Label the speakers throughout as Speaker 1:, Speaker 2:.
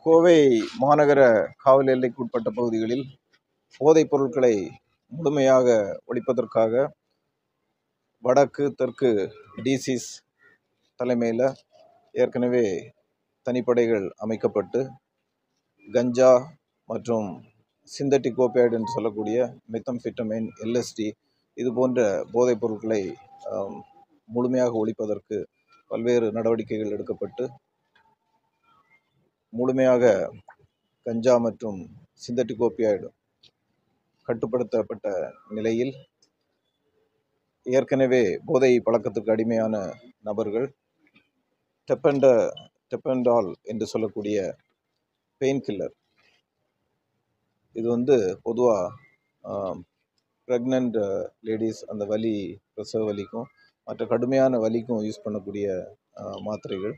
Speaker 1: கோவை மாநகர காவல் எல்லைக்குட்பட்ட பகுதிகளில் போதைப் பொருட்களை முழுமையாக ஒழிப்பதற்காக வடக்கு தெற்கு டிசிஸ் தலைமையில் ஏற்கனவே தனிப்படைகள் அமைக்கப்பட்டு கஞ்சா மற்றும் சிந்தட்டிக் ஓபியாய்டு என்று சொல்லக்கூடிய மெத்தம்ஃபெட்டமைன், எல்எஸ்டி இது போன்ற போதைப் பொருட்களை முழுமையாக ஒழிப்பதற்கு பல்வேறு நடவடிக்கைகள் எடுக்கப்பட்டு முழுமையாக கஞ்சா மற்றும் சிந்தட்டிக் ஓபியாய்டு கட்டுப்படுத்தப்பட்ட நிலையில் ஏற்கனவே போதை பழக்கத்துக்கு அடிமையான நபர்கள் டெப்பன்டால் என்று சொல்லக்கூடிய பெயின் கில்லர், இது பொதுவாக ப்ரெக்னென்ட் லேடிஸ் அந்த பிரசவ வலிக்கும் மற்ற கடுமையான வலிக்கும் யூஸ் பண்ணக்கூடிய மாத்திரைகள்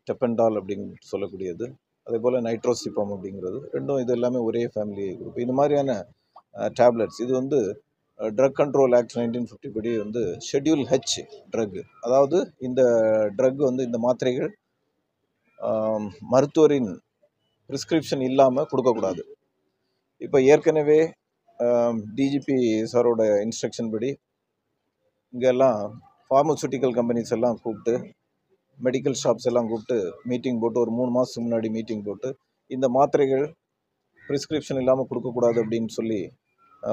Speaker 1: டெப்பன்டால் அப்படின்னு சொல்லக்கூடியது. அதே போல் நைட்ரோசிப்பம் அப்படிங்கிறது ரெண்டும், இது எல்லாமே ஒரே ஃபேமிலி குரூப். இது மாதிரியான டேப்லெட்ஸ் இது ட்ரக் கண்ட்ரோல் ஆக்ட் 1950 படி ஷெட்யூல் ஹெச் ட்ரக். அதாவது இந்த ட்ரக் இந்த மாத்திரைகள் மருத்துவரின் ப்ரிஸ்கிரிப்ஷன் இல்லாமல் கொடுக்கக்கூடாது. இப்போ ஏற்கனவே டிஜிபி சாரோட இன்ஸ்ட்ரக்ஷன் படி இங்கெல்லாம் ஃபார்மசூட்டிக்கல் கம்பெனிஸ் எல்லாம் கூப்பிட்டு, மெடிக்கல் ஷாப்ஸ் எல்லாம் கூப்பிட்டு மீட்டிங் போட்டு, ஒரு 3 மாதத்துக்கு முன்னாடி மீட்டிங் போட்டு இந்த மாத்திரைகள் ப்ரிஸ்கிரிப்ஷன் இல்லாமல் கொடுக்கக்கூடாது அப்படின்னு சொல்லி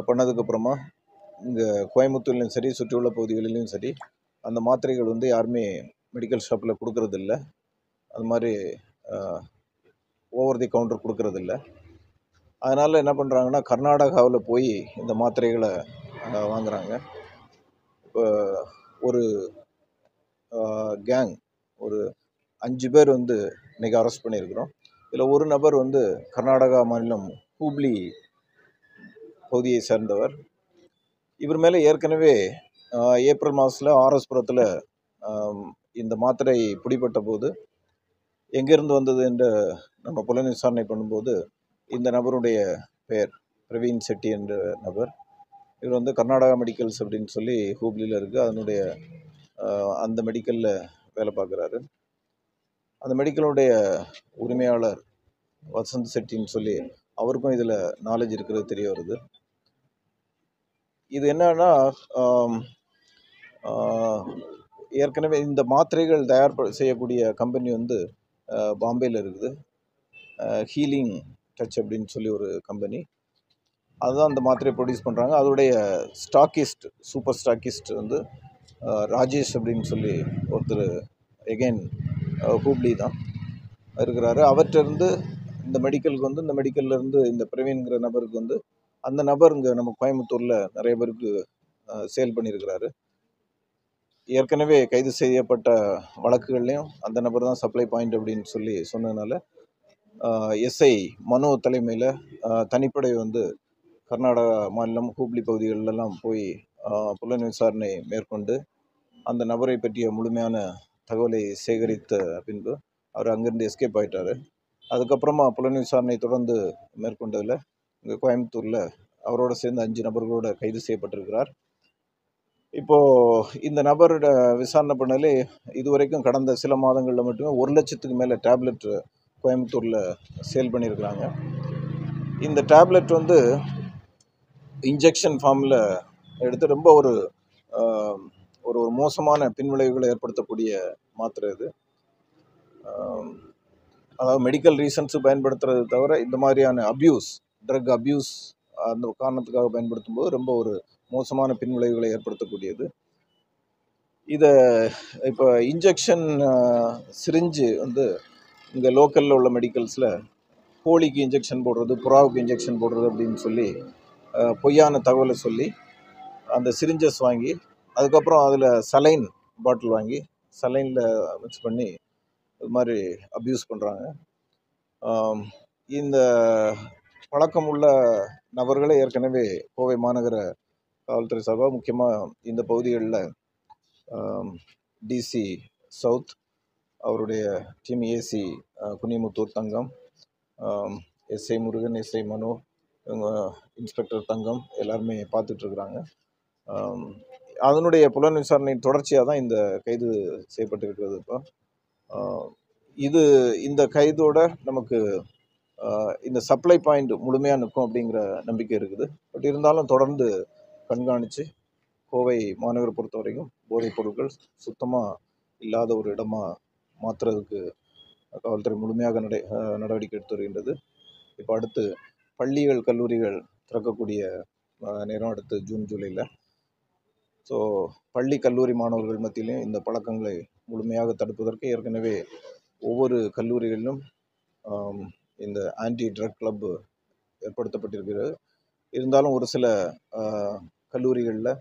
Speaker 1: பண்ணதுக்கப்புறமா இங்கே கோயம்புத்தூர்லையும் சரி சுற்றியுள்ள பகுதிகளிலையும் சரி அந்த மாத்திரைகள் யாருமே மெடிக்கல் ஷாப்பில் கொடுக்கறதில்ல. அது மாதிரி ஓவர் தி கவுண்டர் கொடுக்கறதில்ல. அதனால் என்ன பண்ணுறாங்கன்னா, கர்நாடகாவில் போய் இந்த மாத்திரைகளை வாங்குகிறாங்க. இப்போ ஒரு கேங், ஒரு 5 பேர் இன்றைக்கி அரெஸ்ட் பண்ணியிருக்கிறோம். இதில் ஒரு நபர் கர்நாடகா மாநிலம் ஹூப்ளி பகுதியை சேர்ந்தவர். இவர் மேலே ஏற்கனவே ஏப்ரல் மாதத்தில் ஆர்எஸ்புரத்தில் இந்த மாத்திரை பிடிபட்ட போது எங்கேருந்து வந்தது என்று நம்ம புலன் விசாரணை பண்ணும்போது இந்த நபருடைய பெயர் பிரவீன் செட்டி என்ற நபர். இவர் கர்நாடகா மெடிக்கல்ஸ் அப்படின்னு சொல்லி ஹூப்ளியில் இருக்குது, அதனுடைய அந்த மெடிக்கலில் வேலை பார்க்குறாரு. அந்த மெடிக்கலுடைய உரிமையாளர் வசந்த் செட்டின்னு சொல்லி அவருக்கும் இதில் நாலேஜ் இருக்கிறது தெரிய வருது. இது என்னன்னா, ஏற்கனவே இந்த மாத்திரைகள் தயார் செய்யக்கூடிய கம்பெனி பாம்பேயில் இருக்குது. ஹீலிங் டச் அப்படின்னு சொல்லி ஒரு கம்பெனி, அதுதான் அந்த மாத்திரையை ப்ரொடியூஸ் பண்ணுறாங்க. அதோடைய ஸ்டாக்கிஸ்ட், சூப்பர் ஸ்டாக்கிஸ்ட் ராஜேஷ் அப்படின்னு சொல்லி ஒருத்தர் எகெயின் ஹூப்ளி தான் இருக்கிறாரு. அவற்றிருந்து இந்த மெடிக்கலுக்கு இந்த மெடிக்கல்லேருந்து இந்த பிரவீன்கிற நபருக்கு அந்த நபர் இங்கே நம்ம கோயம்புத்தூரில் நிறைய பேருக்கு சேல் பண்ணியிருக்கிறாரு. ஏற்கனவே கைது செய்யப்பட்ட வழக்குகள்லையும் அந்த நபர் தான் சப்ளை பாயிண்ட் அப்படின்னு சொல்லி சொன்னதுனால எஸ்ஐ மனோ தலைமையில் தனிப்படை கர்நாடகா மாநிலம் ஹூப்ளி பகுதிகளெல்லாம் போய் புலன் விசாரணை மேற்கொண்டு அந்த நபரை பற்றிய முழுமையான தகவலை சேகரித்த பின்பு அவர் அங்கேருந்து எஸ்கேப் ஆகிட்டார். அதுக்கப்புறமா புலன் விசாரணை தொடர்ந்து மேற்கொண்டதில் இங்கே கோயம்புத்தூரில் அவரோட சேர்ந்து 5 நபர்களோட கைது செய்யப்பட்டிருக்கிறார். இப்போது இந்த நபரோட விசாரணை பண்ணலே இதுவரைக்கும் கடந்த சில மாதங்களில் மட்டுமே 1 லட்சத்துக்கு மேலே டேப்லெட் கோயம்புத்தூரில் சேல் பண்ணியிருக்கிறாங்க. இந்த டேப்லெட் இன்ஜெக்ஷன் ஃபார்மில் எடுத்து ரொம்ப ஒரு ஒரு மோசமான பின்விளைவுகளை ஏற்படுத்தக்கூடிய மாத்திரை இது. அதாவது மெடிக்கல் ரீசன்ஸு பயன்படுத்துறது தவிர இந்த மாதிரியான ட்ரக் அப்யூஸ் அந்த காரணத்துக்காக பயன்படுத்தும் போது ரொம்ப ஒரு மோசமான பின்விளைவுகளை ஏற்படுத்தக்கூடியது. இதை இப்போ இன்ஜெக்ஷன் சிரிஞ்சு இங்கே லோக்கலில் உள்ள மெடிக்கல்ஸில் கோழிக்கு இன்ஜெக்ஷன் போடுறது, புறாவுக்கு இன்ஜெக்ஷன் போடுறது அப்படின்னு சொல்லி பொய்யான தகவலை சொல்லி அந்த சிரிஞ்சஸ் வாங்கி அதுக்கப்புறம் அதில் சலைன் பாட்டில் வாங்கி சலைனில் மிக்ஸ் பண்ணி இது மாதிரி அப்யூஸ் பண்ணுறாங்க. இந்த பழக்கம் உள்ள நபர்களை ஏற்கனவே கோவை மாநகர காவல்துறை சார்பாக முக்கியமாக இந்த பகுதிகளில் டிசி சவுத் அவருடைய டீம், ஏசி குனிமுத்தூர் தங்கம், எஸ்ஐ முருகன், எஸ்ஐ மனோ, இவங்க இன்ஸ்பெக்டர் தங்கம் எல்லாருமே பார்த்துட்ருக்குறாங்க. அதனுடைய புலன் விசாரணையின் தொடர்ச்சியாக தான் இந்த கைது செய்யப்பட்டிருக்கிறது. இப்போ இது இந்த கைதோட நமக்கு இந்த சப்ளை பாயிண்ட் முழுமையாக நிற்கும் அப்படிங்கிற நம்பிக்கை இருக்குது. பட் இருந்தாலும் தொடர்ந்து கண்காணித்து கோவை மாநகரை பொறுத்த வரைக்கும் போதைப் பொருட்கள் சுத்தமாக இல்லாத ஒரு இடமா மாற்றுறதுக்கு காவல்துறை முழுமையாக நடவடிக்கை எடுத்து வருகின்றது. இப்போ அடுத்து பள்ளிகள் கல்லூரிகள் திறக்கக்கூடிய நேரம் அடுத்து ஜூன் ஜூலையில். ஸோ பள்ளி கல்லூரி மாணவர்கள் மத்தியிலையும் இந்த பழக்கங்களை முழுமையாக தடுப்பதற்கு ஏற்கனவே ஒவ்வொரு கல்லூரிகளிலும் இந்த ஆன்டி ட்ரக் கிளப் ஏற்படுத்தப்பட்டிருக்கிறது. இருந்தாலும் ஒரு சில கல்லூரிகளில்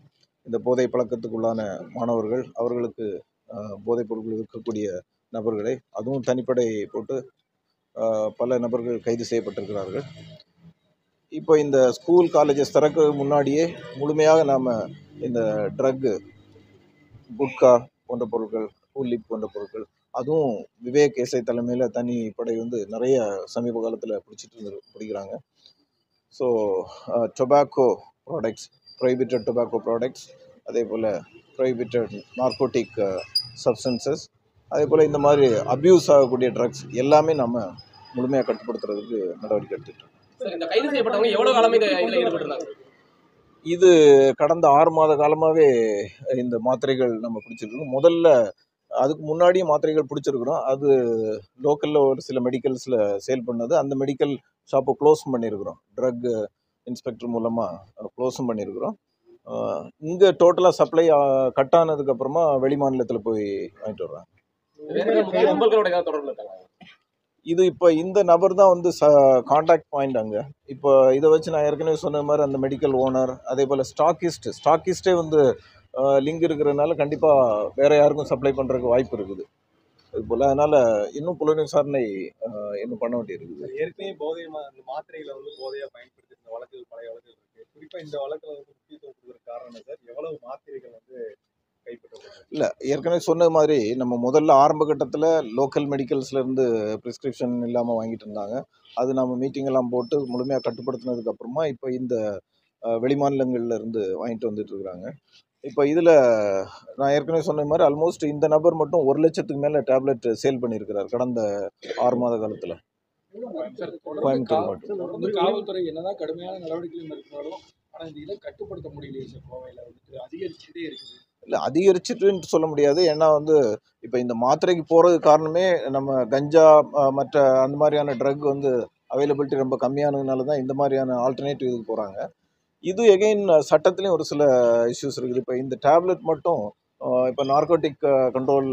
Speaker 1: இந்த போதை பழக்கத்துக்குள்ளான மாணவர்கள் அவர்களுக்கு போதைப் பொருட்கள் விற்கக்கூடிய நபர்களை அதுவும் தனிப்படை போட்டு பல நபர்கள் கைது செய்யப்பட்டிருக்கிறார்கள். இப்போ இந்த ஸ்கூல் காலேஜஸ் திறக்க முன்னாடியே முழுமையாக நாம் இந்த ட்ரக்கு, குட்கா போன்ற பொருட்கள், கூலிப் போன்ற பொருட்கள், அதுவும் விவேக் எஸ்ஐ தலைமையில் தனி படை வந்து நிறைய சமீப காலத்தில் பிடிக்கிறாங்க. So tobacco products, prohibited tobacco products, அதே போல் ப்ரோஹிபிட்டட் நார்கோட்டிக் சப்ஸ்டன்சஸ், அதே போல் இந்த மாதிரி அப்யூஸ் ஆகக்கூடிய ட்ரக்ஸ் எல்லாமே நம்ம முழுமையாக கட்டுப்படுத்துறதுக்கு நடவடிக்கை எடுத்துக்கிட்டோம். இது கடந்த 6 மாத காலமாகவே இந்த மாத்திரைகள் நம்ம பிடிச்சிருக்கோம். முதல்ல அதுக்கு முன்னாடியே மாத்திரைகள் பிடிச்சிருக்கிறோம். அது லோக்கலில் ஒரு சில மெடிக்கல்ஸில் சேல் பண்ணது. அந்த மெடிக்கல் ஷாப்பை க்ளோஸும் பண்ணியிருக்கிறோம். ட்ரக் இன்ஸ்பெக்டர் மூலமாக க்ளோஸும் பண்ணியிருக்கிறோம். இங்கே டோட்டலாக சப்ளை கட் ஆனதுக்கப்புறமா வெளி மாநிலத்தில் போய் வாங்கிட்டு வர்றாங்க. இது இப்போ இந்த நபர் தான் வந்து கான்டாக்ட் பாயிண்ட் அங்கே. இப்போ இதை வச்சு நான் ஏற்கனவே சொன்ன மாதிரி அந்த மெடிக்கல் ஓனர், அதே போல் ஸ்டாக்கிஸ்டே வந்து லிங்க் இருக்கிறதுனால கண்டிப்பாக வேறு யாருக்கும் சப்ளை பண்ணுறதுக்கு வாய்ப்பு இருக்குது. அது போல் அதனால் இன்னும் புலன் விசாரணை இன்னும் பண்ண வேண்டியிருக்குது.
Speaker 2: ஏற்கனவே போதை மாத்திரைகளை வந்து போதையாக பயன்படுத்தி இந்த வழக்குகள் பழைய வழக்குகள் இருக்குது. குறிப்பாக இந்த வழக்கில் வந்து முக்கியத்துவம் கொடுக்குற காரணம் சார், எவ்வளவு மாத்திரைகள் வந்து
Speaker 1: இல்லை, ஏற்கனவே சொன்னது மாதிரி நம்ம முதல்ல ஆரம்ப கட்டத்தில் லோக்கல் மெடிக்கல்ஸ்லேருந்து ப்ரிஸ்கிரிப்ஷன் இல்லாமல் வாங்கிட்டு இருந்தாங்க. அது நம்ம மீட்டிங் எல்லாம் போட்டு முழுமையாக கட்டுப்படுத்தினதுக்கப்புறமா இப்போ இந்த வெளிமாநிலங்கள்லேருந்து வாங்கிட்டு வந்துட்டு இருக்கிறாங்க. இப்போ இதில் நான் ஏற்கனவே சொன்ன மாதிரி ஆல்மோஸ்ட் இந்த நபர் மட்டும் 1 லட்சத்துக்கு மேலே டேப்லெட் சேல் பண்ணியிருக்கிறார் கடந்த 6 மாத காலத்தில். கோயம்புத்தூர் மட்டும்.
Speaker 3: காவல்துறை என்னதான் கடுமையான நடவடிக்கைகள் இருக்கிறாலும் ஆனால் இந்த இதை கட்டுப்படுத்த முடியலையே சார். கோவையில் வந்துட்டு அதிகரிச்சுட்டே இருக்குது.
Speaker 1: இல்லை, அதிகரிச்சுட்டுன்னு சொல்ல முடியாது. ஏன்னா வந்து இப்போ இந்த மாத்திரைக்கு போகிறது காரணமே நம்ம கஞ்சா மற்ற அந்த மாதிரியான ட்ரக் வந்து அவைலபிலிட்டி ரொம்ப கம்மியானதுனால தான் இந்த மாதிரியான ஆல்டர்னேட்டிவ் இதுக்கு போகிறாங்க. இது எகெயின் சட்டத்துலேயும் ஒரு சில இஷ்யூஸ் இருக்குது. இப்போ இந்த டேப்லெட் மட்டும் இப்போ நார்கோட்டிக் கண்ட்ரோல்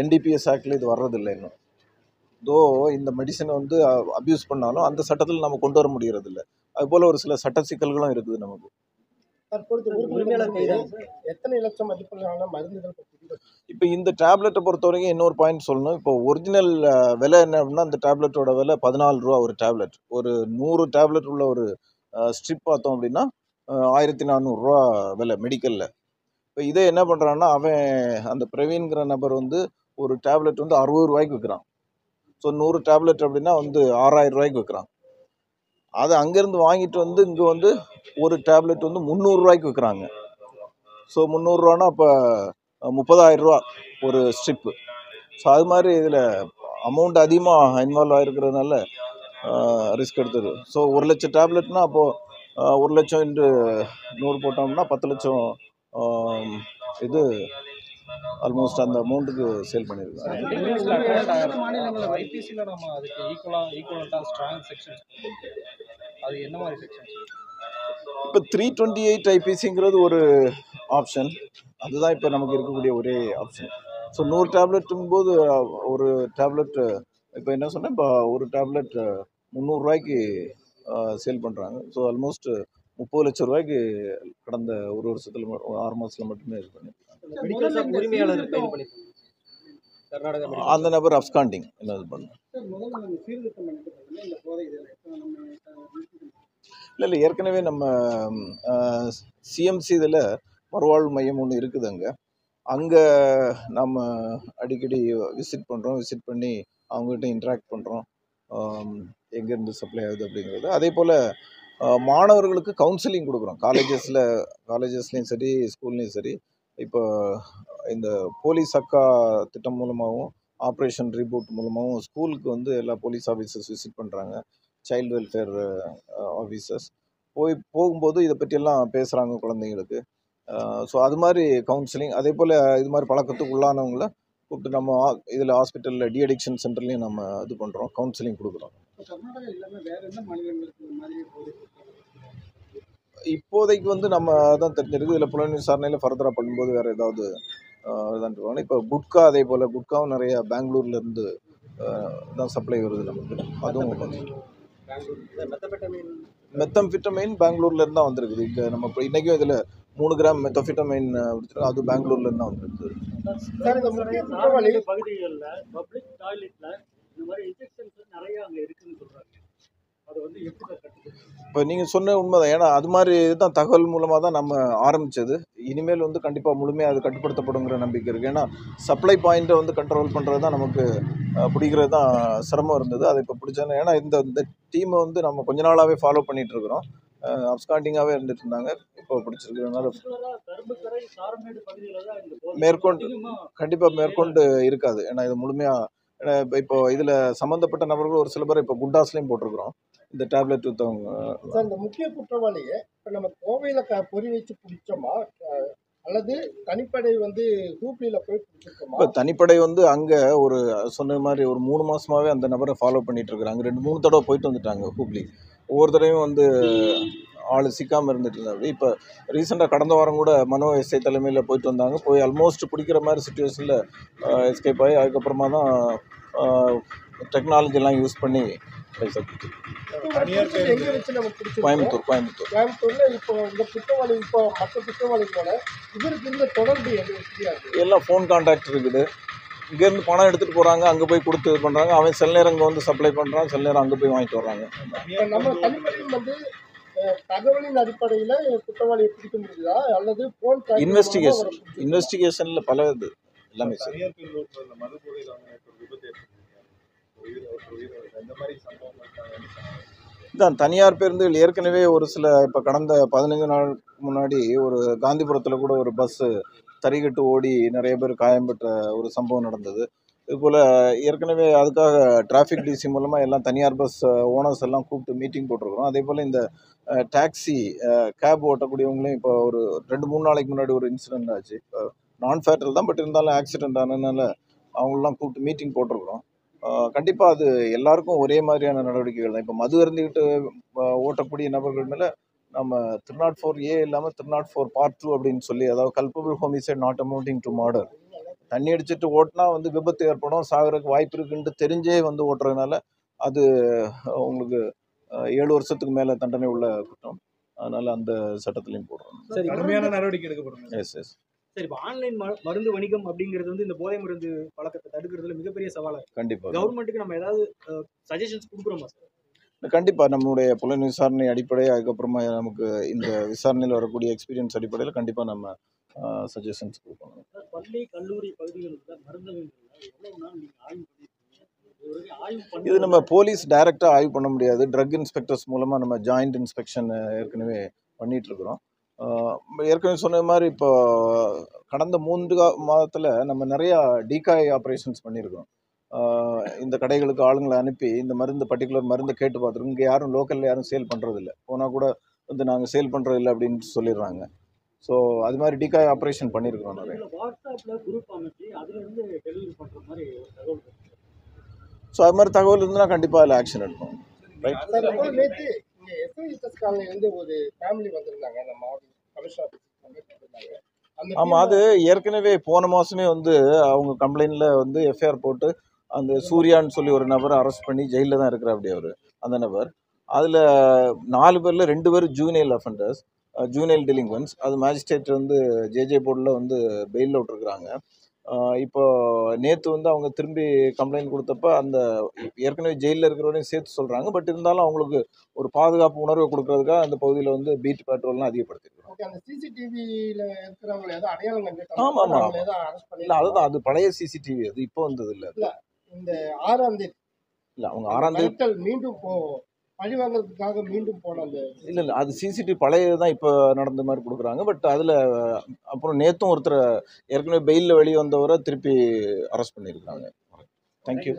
Speaker 1: NDPS ஆக்டில் இது வர்றதில்லை இன்னும். தோ இந்த மெடிசனை வந்து அப்யூஸ் பண்ணாலும் அந்த சட்டத்தில் நம்ம கொண்டு வர முடியறதில்ல. அதுபோல் ஒரு சில சட்ட சிக்கல்களும் இருக்குது நமக்கு. இப்போ இந்த டேப்லெட்டை பொறுத்த வரைக்கும் இன்னொரு பாயிண்ட் சொல்லணும். இப்போ ஒரிஜினல் விலை என்ன அப்படின்னா, அந்த டேப்லெட்டோட விலை 14 ரூபா ஒரு டேப்லெட். ஒரு 100 டேப்லெட் உள்ள ஒரு ஸ்ட்ரிப் பார்த்தோம் அப்படின்னா 1400 ரூபா விலை மெடிக்கலில். இப்போ இதே என்ன பண்ணுறான்னா, அவன் அந்த பிரவீன்கிற நபர் வந்து ஒரு டேப்லெட் வந்து 60 ரூபாய்க்கு விற்கிறான். ஸோ 100 டேப்லெட் அப்படின்னா வந்து 6000 ரூபாய்க்கு விற்கிறான். அதை அங்கேருந்து வாங்கிட்டு வந்து இங்கே வந்து ஒரு டேப்லெட் வந்து 300 ரூபாய்க்கு விற்கிறாங்க. ஸோ 300 ரூபான்னா அப்போ 30,000 ரூபா ஒரு ஸ்ட்ரிப்பு. ஸோ அது மாதிரி இதில் அமௌண்ட் அதிகமாக இன்வால்வ் ஆகிருக்கிறதுனால ரிஸ்க் எடுத்தது. ஸோ 1 லட்சம் டேப்லெட்னா அப்போது 1 லட்சம் இன்று 100 போட்டோம்னா 10 லட்சம் இது ஆல்மோஸ்ட் அந்த அமௌண்ட்டுக்கு சேல் பண்ணியிருக்காங்க. இப்போ 328 ஐபிசிங்கிறது ஒரு ஆப்ஷன். அதுதான் இப்போ நமக்கு இருக்கக்கூடிய ஒரே ஆப்ஷன். ஸோ 100 டேப்லெட்டும் போது ஒரு டேப்லெட் இப்போ என்ன சொன்னேன், இப்போ ஒரு டேப்லெட் 300 ரூபாய்க்கு சேல் பண்ணுறாங்க. ஸோ ஆல்மோஸ்ட் 30 லட்சம் ரூபாய்க்கு கடந்த ஒரு வருஷத்தில் 6 மாதத்தில் மட்டுமே இது பண்ணியிருக்காங்க. அந்த நபர் அப்ஸ்காண்டிங் என்ன இது பண்ணும். இல்லை, ஏற்கனவே நம்ம சிஎம்சி இதில் மறுவாழ்வு மையம் ஒன்று இருக்குது. அங்கே நம்ம அடிக்கடி விசிட் பண்ணி அவங்ககிட்ட இன்ட்ராக்ட் பண்ணுறோம், எங்கேருந்து சப்ளை ஆகுது அப்படிங்கிறது. அதே போல் மாணவர்களுக்கு கவுன்சிலிங் கொடுக்குறோம். காலேஜஸ்லேயும் சரி, ஸ்கூல்லேயும் சரி. இப்போ இந்த போலீஸ் அக்கா திட்டம் மூலமாகவும் ஆப்ரேஷன் ரீபூட் மூலமாகவும் ஸ்கூலுக்கு வந்து எல்லா போலீஸ் ஆஃபீஸர்ஸ் விசிட் பண்ணுறாங்க, சைல்டு வெல்ஃபேர் ஆஃபீஸர்ஸ் போகும்போது இதை பற்றியெல்லாம் பேசுகிறாங்க குழந்தைங்களுக்கு. ஸோ அது மாதிரி கவுன்சிலிங், அதே போல் இது மாதிரி பழக்கத்துக்கு உள்ளானவங்கள கூப்பிட்டு நம்ம இதில் ஹாஸ்பிட்டலில் டிஅடிக்ஷன் சென்டர்லேயும் நம்ம இது பண்ணுறோம், கவுன்சிலிங் கொடுக்குறோம்.
Speaker 3: கர்நாடகா இல்லாமல் வேற எந்த மாநிலங்களுக்கு இந்த மாதிரி
Speaker 1: இப்போதைக்கு வந்து நம்ம தான் தெரிஞ்சிருக்கு. இதில் புலன் விசாரணையில் ஃபர்தராக பண்ணும்போது வேறு ஏதாவது இதான் இருப்பாங்க. இப்போ குட்கா, அதே போல் குட்காவும் நிறைய பெங்களூர்லேருந்து தான் சப்ளை வருது நமக்கு. அதுவும் மெத்தம்ஃபிட்டமைன் பெங்களூர்லேருந்து தான் வந்திருக்குது. இங்கே நம்ம இப்போ இன்றைக்கும் இதில் 3 கிராம் மெத்தம்ஃபிட்டமைன் அது பெங்களூர்லேருந்து தான் வந்திருக்குது.
Speaker 4: பகுதிகளில் பப்ளிக் டாய்லெட்ல இந்த மாதிரி இன்ஜெக்ஷன்ஸ் நிறைய அங்கே இருக்குன்னு சொல்றாங்க. அது வந்து எப்படி கட்டுப்படுது?
Speaker 1: இப்போ நீங்கள் சொன்ன உண்மைதான். ஏன்னா அது மாதிரி தான் தகவல் மூலமாக தான் நம்ம ஆரம்பித்தது. இனிமேல் வந்து கண்டிப்பாக முழுமையாக அது கட்டுப்படுத்தப்படுங்கிற நம்பிக்கை இருக்குது. ஏன்னா சப்ளை பாயிண்ட்டை வந்து கண்ட்ரோல் பண்ணுறது தான் நமக்கு பிடிக்கிறது தான் சிரமம் இருந்தது. அதை இப்போ பிடிச்சாங்க. ஏன்னா இந்த டீமை வந்து நம்ம கொஞ்ச நாளாகவே ஃபாலோ பண்ணிகிட்டு இருக்கிறோம். அப்ஸ்காண்டிங்காகவே இருந்துட்டு இருந்தாங்க. இப்போ பிடிச்சிருக்கிறதுனால மேற்கொண்டு கண்டிப்பாக மேற்கொண்டு இருக்காது. ஏன்னா இது முழுமையாக இப்போ இதில் சம்மந்தப்பட்ட நபர்கள் ஒரு சில பேர் இப்போ குண்டாஸ்லேயும் போட்டிருக்கிறோம் இந்த டேப்லெட் விற்றவங்க.
Speaker 5: சார், இந்த முக்கிய குற்றவாளியை இப்போ நம்ம கோவையில் பொறி வச்சு பிடிச்சோமா அல்லது தனிப்படை வந்து ஹூப்ளியில் போய் பிடிச்சிருக்கோமா?
Speaker 1: இப்போ தனிப்படை வந்து அங்கே ஒரு சொன்ன மாதிரி ஒரு 3 மாதமாகவே அந்த நபரை ஃபாலோ பண்ணிட்டு இருக்கிறாங்க. 2-3 தடவை போயிட்டு வந்துட்டாங்க ஹூப்ளி. ஒவ்வொரு தடவையும் வந்து ஆள் சிக்காமல் இருந்துட்டு இருந்தாங்க. இப்போ ரீசெண்டாக கடந்த வாரம் கூட மனோ எஸ்ஐ தலைமையில் போயிட்டு வந்தாங்க. போய் ஆல்மோஸ்ட் பிடிக்கிற மாதிரி சுச்சுவேஷனில் எஸ்கேப் ஆகி அதுக்கப்புறமா தான் டெக்னாலஜிலாம் யூஸ் பண்ணி
Speaker 5: எங்க வச்சு நம்ம பிடிச்சிருக்கோம்? கோயம்புத்தூர்ல இப்போ இந்த குற்றவாளி இப்போ மற்ற குற்றவாளிகளோட இவருக்கு இருந்த தொடர்பு தெரியாது.
Speaker 1: எல்லாம் ஃபோன் கான்டாக்ட் இருக்குது. இங்கேருந்து பணம் எடுத்துகிட்டு போகிறாங்க, அங்கே போய் கொடுத்து இது பண்ணுறாங்க. அவன் சில நேரம் இங்கே வந்து சப்ளை பண்ணுறான், சில நேரம் அங்கே போய் வாங்கிட்டு வர்றாங்க.
Speaker 5: நம்ம தனிப்படையும் வந்து தகவலின் அடிப்படையில் குற்றவாளியை பிடிக்க முடியுதா அல்லது போன்
Speaker 1: இன்வெஸ்டிகேஷனில் பல இது எல்லாமே சரி. இதான் தனியார் பேருந்துகள் ஏற்கனவே ஒரு சில இப்போ கடந்த 15 நாள் முன்னாடி ஒரு காந்திபுரத்தில் கூட ஒரு பஸ்ஸு தறிகட்டு ஓடி நிறைய பேர் காயம்பெற்ற ஒரு சம்பவம் நடந்தது. இதுபோல் ஏற்கனவே அதுக்காக டிராஃபிக் டிசி மூலமாக எல்லாம் தனியார் பஸ் ஓனர்ஸ் எல்லாம் கூப்பிட்டு மீட்டிங் போட்டிருக்கிறோம். அதே போல் இந்த டாக்ஸி கேப் ஓட்டக்கூடியவங்களையும் இப்போ ஒரு 2-3 நாளைக்கு முன்னாடி ஒரு இன்சிடென்ட் ஆச்சு. இப்போ நான் ஃபேட்டல் தான், பட் இருந்தாலும் ஆக்சிடென்ட் ஆனதுனால அவங்களெலாம் கூப்பிட்டு மீட்டிங் போட்டிருக்கிறோம். கண்டிப்பாக அது எல்லாருக்கும் ஒரே மாதிரியான நடவடிக்கைகள் தான். இப்போ மது அருந்திக்கிட்டு ஓட்டக்கூடிய நபர்கள் மேலே நம்ம 304A இல்லாமல் 304 Part 2 அப்படின்னு சொல்லி, அதாவது culpable homicide not amounting to murder, தண்ணி அடிச்சுட்டு ஓட்டினா வந்து விபத்து ஏற்படும், சாகிறதுக்கு வாய்ப்பு இருக்குன்ட்டு தெரிஞ்சே வந்து ஓட்டுறதுனால அது உங்களுக்கு 7 வருஷத்துக்கு மேலே தண்டனை உள்ள குற்றம். அதனால் அந்த சட்டத்திலையும் போடுறோம்.
Speaker 2: கடுமையான நடவடிக்கை எடுக்கப்படும்.
Speaker 1: எஸ்.
Speaker 4: சரி, இப்போ ஆன்லைன் மருந்து வணிகம் அப்படிங்கிறது வந்து இந்த போதை மருந்து பழக்கத்தை தடுக்கிறதுல மிகப்பெரிய சவாலாக இருக்கு.
Speaker 1: கண்டிப்பாக
Speaker 4: கவர்மெண்ட்டுக்கு நம்ம ஏதாவது சஜஷன்ஸ் கொடுக்குறோமா சார்?
Speaker 1: கண்டிப்பாக நம்மளுடைய புலன் விசாரணை அடிப்படை, அதுக்கப்புறமா நமக்கு இந்த விசாரணையில் வரக்கூடிய எக்ஸ்பீரியன்ஸ் அடிப்படையில் கண்டிப்பாக நம்ம சஜஷன்ஸ் கொடுக்கணும்.
Speaker 4: பள்ளி கல்லூரி பகுதிகளில் மருந்தகங்களில் எவ்வளவு நாள் நீங்கள் ஆய்வு பண்ணியிருக்கீங்க?
Speaker 1: இது நம்ம போலீஸ் டைரெக்டாக ஆய்வு பண்ண முடியாது. ட்ரக் இன்ஸ்பெக்டர்ஸ் மூலமாக நம்ம ஜாயிண்ட் இன்ஸ்பெக்ஷன் ஏற்கனவே பண்ணிகிட்ருக்குறோம். ஏற்கனவே சொன்ன மாதிரி இப்போ கடந்த 3 மாதத்தில் நம்ம நிறையா டீகாய் ஆப்ரேஷன்ஸ் பண்ணியிருக்கோம். இந்த கடைகளுக்கு ஆளுங்களை அனுப்பி இந்த மருந்து பர்டிகுலர் மருந்தை கேட்டு பார்த்துருக்கோம். இங்கே யாரும் லோக்கலில் யாரும் சேல் பண்ணுறதில்ல. போனால் கூட வந்து நாங்கள் சேல் பண்ணுறதில்ல அப்படின்னு சொல்லிடுறாங்க. ஸோ அது மாதிரி டீகாய் ஆப்ரேஷன் பண்ணியிருக்கிறோம் நிறைய.
Speaker 4: வாட்ஸ்அப்பில் குரூப் அமைச்சு அதுலேருந்து டெலிவரி பண்ணுற மாதிரி தகவல்.
Speaker 5: ஸோ அது மாதிரி தகவல் இருந்துன்னா கண்டிப்பாக அதில் ஆக்ஷன் எடுப்போம். ரைட். நேற்று இங்கே எஸ்ஐஎஸ் காலனிலேருந்து ஒரு ஃபேமிலி வந்திருந்தாங்க, நம்ம கமிஷனர் ஆஃபீஸ் வந்திருந்தாங்க. ஆமாம், அது ஏற்கனவே போன மாதமே வந்து அவங்க கம்ப்ளைண்டில் வந்து எஃப்ஐஆர் போட்டு அந்த சூர்யான்னு சொல்லி ஒரு நபரை அரெஸ்ட் பண்ணி ஜெயிலில் தான் இருக்கிற அப்படி அவர் அந்த நபர். அதில் 4 பேரில் 2 பேர் ஜூனியல் அஃபெண்டர்ஸ், ஜூனியல் டெலிங்வன்ஸ். அது மேஜிஸ்ட்ரேட் வந்து ஜேஜே போர்டில் வந்து பெயிலில் விட்டுருக்குறாங்க. இப்போ நேற்று வந்து அவங்க திரும்பி கம்ப்ளைண்ட் கொடுத்தப்ப அந்த ஏற்கனவே ஜெயிலில் இருக்கிறவரையும் சேர்த்து சொல்கிறாங்க. பட் இருந்தாலும் அவங்களுக்கு ஒரு பாதுகாப்பு உணர்வை கொடுக்கறதுக்காக அந்த பகுதியில் வந்து பீட் பேட்ரோல்லாம் அதிகப்படுத்திருக்கிறோம். ஆமாம் ஆமாம், இல்லை அதுதான், அது பழைய சிசிடிவி, அது இப்போ வந்தது இல்லை. இந்த 6ஆம் தேதி இல்லை, அவங்க 6ஆம் தேதி மீண்டும் பழிவாங்கிறதுக்காக மீண்டும் போன அந்த இல்லை அது சிசிடிவி பழையது தான் இப்போ நடந்த மாதிரி கொடுக்குறாங்க. பட் அதில் அப்புறம் நேற்றும் ஒருத்தர் ஏற்கனவே பெயிலில் வெளியே வந்தவரை திருப்பி அரெஸ்ட் பண்ணியிருக்காங்க.
Speaker 1: தேங்க்யூ.